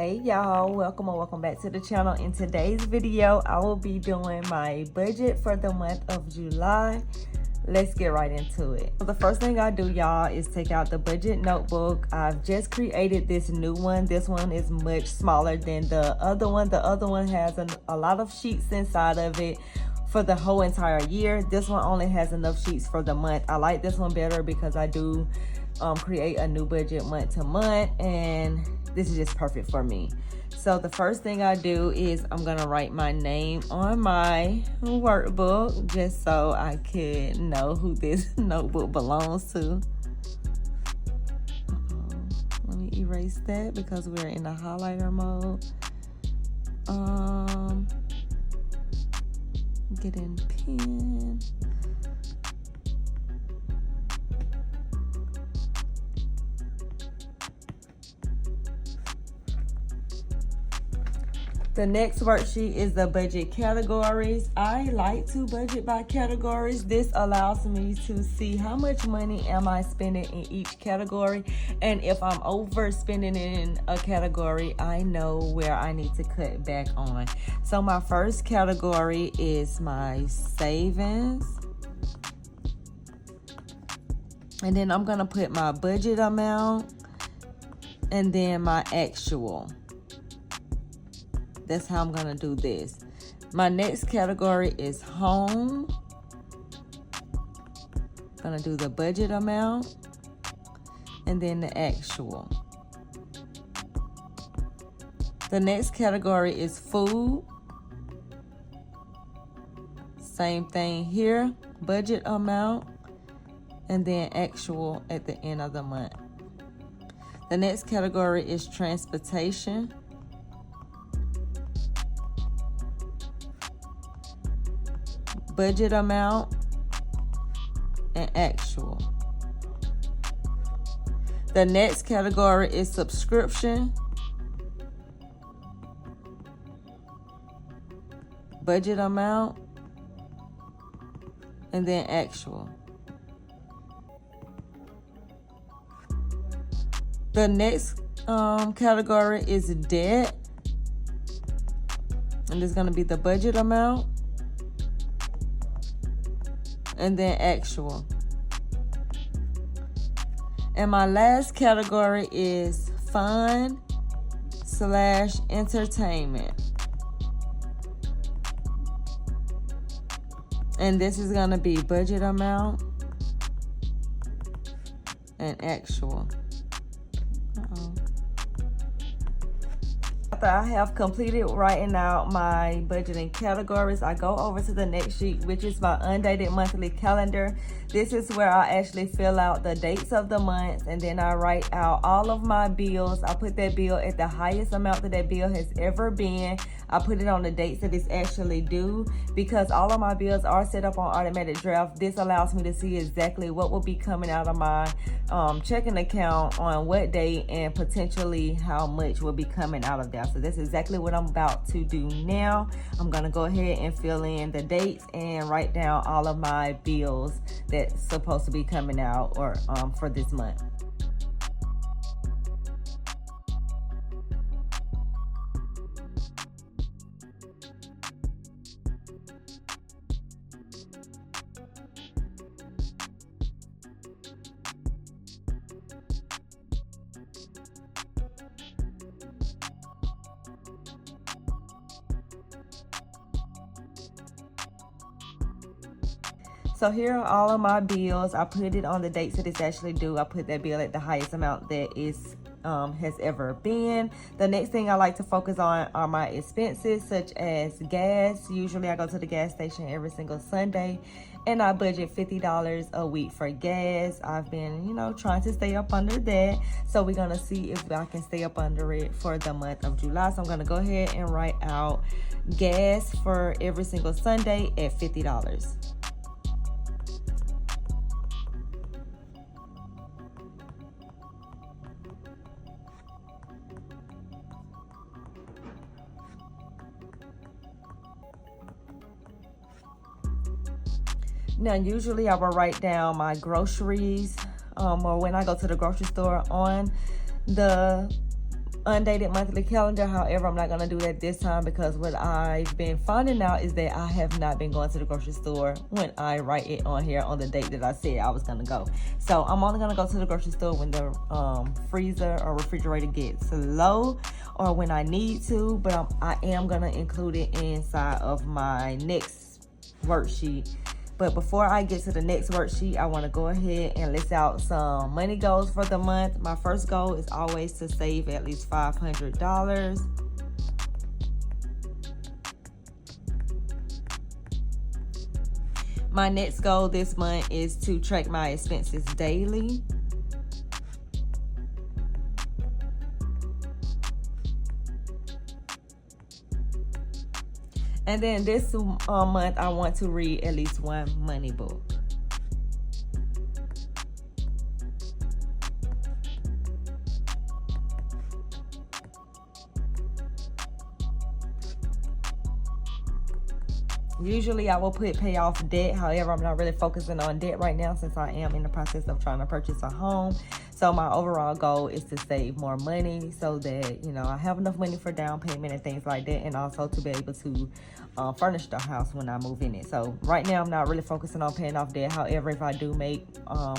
Hey y'all, welcome or welcome back to the channel. In today's video, I will be doing my budget for the month of July. Let's get right into it. So the first thing I do, y'all, is take out the budget notebook. I've just created this new one. This one is much smaller than the other one. The other one has a lot of sheets inside of it for the whole entire year. This one only has enough sheets for the month. I like this one better because I do create a new budget month to month, and this is just perfect for me. So the first thing I do is I'm gonna write my name on my workbook just so I can know who this notebook belongs to. Let me erase that because we're in the highlighter mode. Get in pen. The next worksheet is the budget categories. I like to budget by categories. This allows me to see how much money am I spending in each category. And if I'm overspending in a category, I know where I need to cut back on. So my first category is my savings. And then I'm gonna put my budget amount and then my actual. That's how I'm gonna do this. My next category is home. Gonna do the budget amount and then the actual. The next category is food. Same thing here, budget amount and then actual at the end of the month. The next category is transportation. Budget amount and actual. The next category is subscription, budget amount, and then actual. The next category is debt, and it's going to be the budget amount and then actual. And my last category is fun/entertainment. And this is gonna be budget amount and actual. After I have completed writing out my budgeting categories, I go over to the next sheet, which is my undated monthly calendar. This is where I actually fill out the dates of the months, and then I write out all of my bills. I put that bill at the highest amount that bill has ever been. I put it on the dates that it's actually due because all of my bills are set up on automatic draft. This allows me to see exactly what will be coming out of my checking account on what day and potentially how much will be coming out of that. So that's exactly what I'm about to do now. I'm gonna go ahead and fill in the dates and write down all of my bills that's supposed to be coming out or for this month. So here are all of my bills. I put it on the dates that it's actually due. I put that bill at the highest amount that is has ever been. The next thing I like to focus on are my expenses, such as gas. Usually I go to the gas station every single Sunday, and I budget $50 a week for gas. I've been, trying to stay up under that. So we're gonna see if I can stay up under it for the month of July. So I'm gonna go ahead and write out gas for every single Sunday at $50. Now, usually I will write down my groceries or when I go to the grocery store on the Undated monthly calendar. However, I'm not going to do that this time because what I've been finding out is that I have not been going to the grocery store when I write it on here on the date that I said I was going to go. So I'm only going to go to the grocery store when the freezer or refrigerator gets low or when I need to, but I am going to include it inside of my next worksheet. But before I get to the next worksheet, I want to go ahead and list out some money goals for the month. My first goal is always to save at least $500. My next goal this month is to track my expenses daily. And then this month, I want to read at least one money book. Usually I will pay off debt. However, I'm not really focusing on debt right now since I am in the process of trying to purchase a home. So my overall goal is to save more money so that, I have enough money for down payment and things like that, and also to be able to furnish the house when I move in it. So right now I'm not really focusing on paying off debt. However, if I do make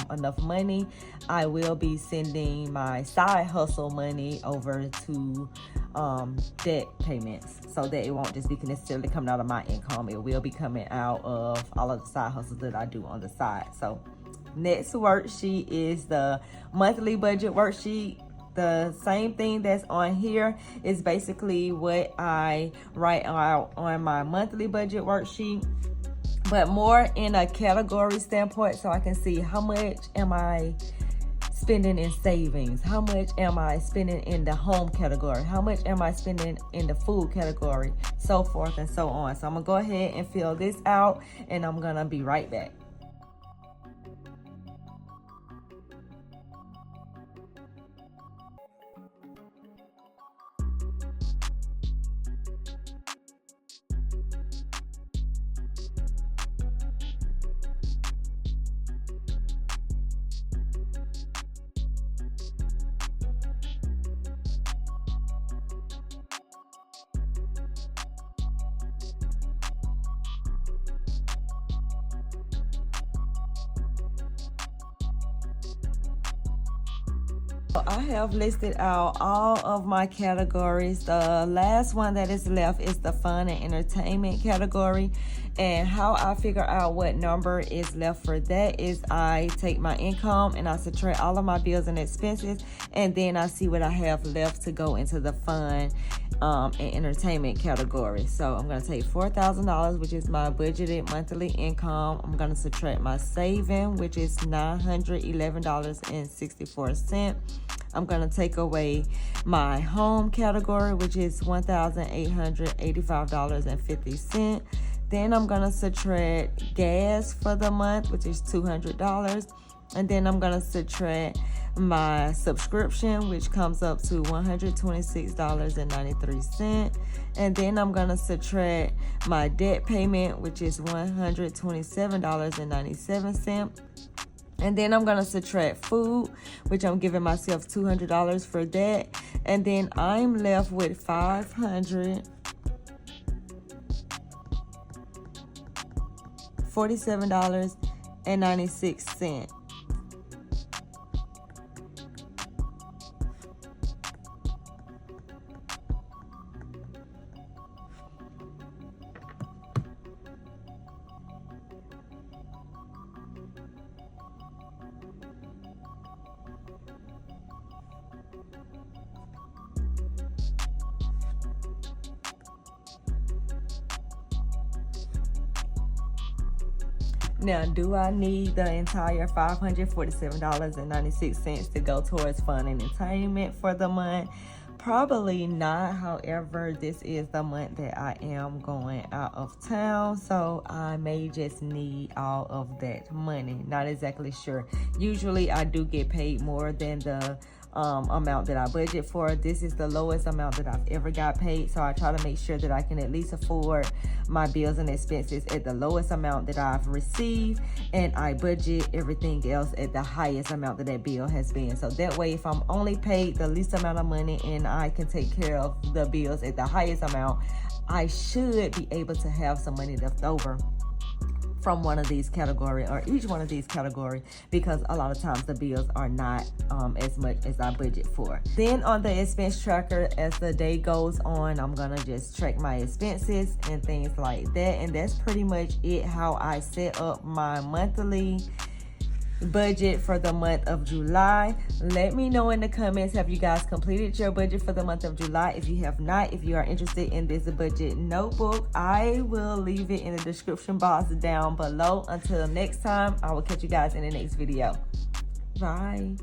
enough money, I will be sending my side hustle money over to debt payments so that it won't just be necessarily coming out of my income. It will be coming out of all of the side hustles that I do on the side. So next worksheet is the monthly budget worksheet. The same thing that's on here is basically what I write out on my monthly budget worksheet, but more in a category standpoint, so I can see how much am I spending in savings, how much am I spending in the home category, how much am I spending in the food category, so forth and so on. So I'm gonna go ahead and fill this out, and I'm gonna be right back. I have listed out all of my categories. The last one that is left is the fun and entertainment category. And how I figure out what number is left for that is I take my income and I subtract all of my bills and expenses, and then I see what I have left to go into the fun and entertainment category. So I'm going to take $4,000, which is my budgeted monthly income. I'm going to subtract my saving, which is $911.64. I'm going to take away my home category, which is $1,885.50. Then I'm going to subtract gas for the month, which is $200. And then I'm going to subtract my subscription, which comes up to $126.93. And then I'm going to subtract my debt payment, which is $127.97. And then I'm going to subtract food, which I'm giving myself $200 for that. And then I'm left with $547.96. Now, do I need the entire $547.96 to go towards fun and entertainment for the month? Probably not. However, this is the month that I am going out of town, so I may just need all of that money. Not exactly sure. Usually I do get paid more than the amount that I budget for. This is the lowest amount that I've ever got paid, so I try to make sure that I can at least afford my bills and expenses at the lowest amount that I've received, and I budget everything else at the highest amount that bill has been. So that way, if I'm only paid the least amount of money and I can take care of the bills at the highest amount, I should be able to have some money left over from one of these categories, or each one of these categories, because a lot of times the bills are not as much as I budget for. Then on the expense tracker, as the day goes on, I'm gonna just track my expenses and things like that, and that's pretty much it, how I set up my monthly budget for the month of July. Let me know in the comments, have you guys completed your budget for the month of July? If you have not, if you are interested in this budget notebook, I will leave it in the description box down below. Until next time, I will catch you guys in the next video. Bye.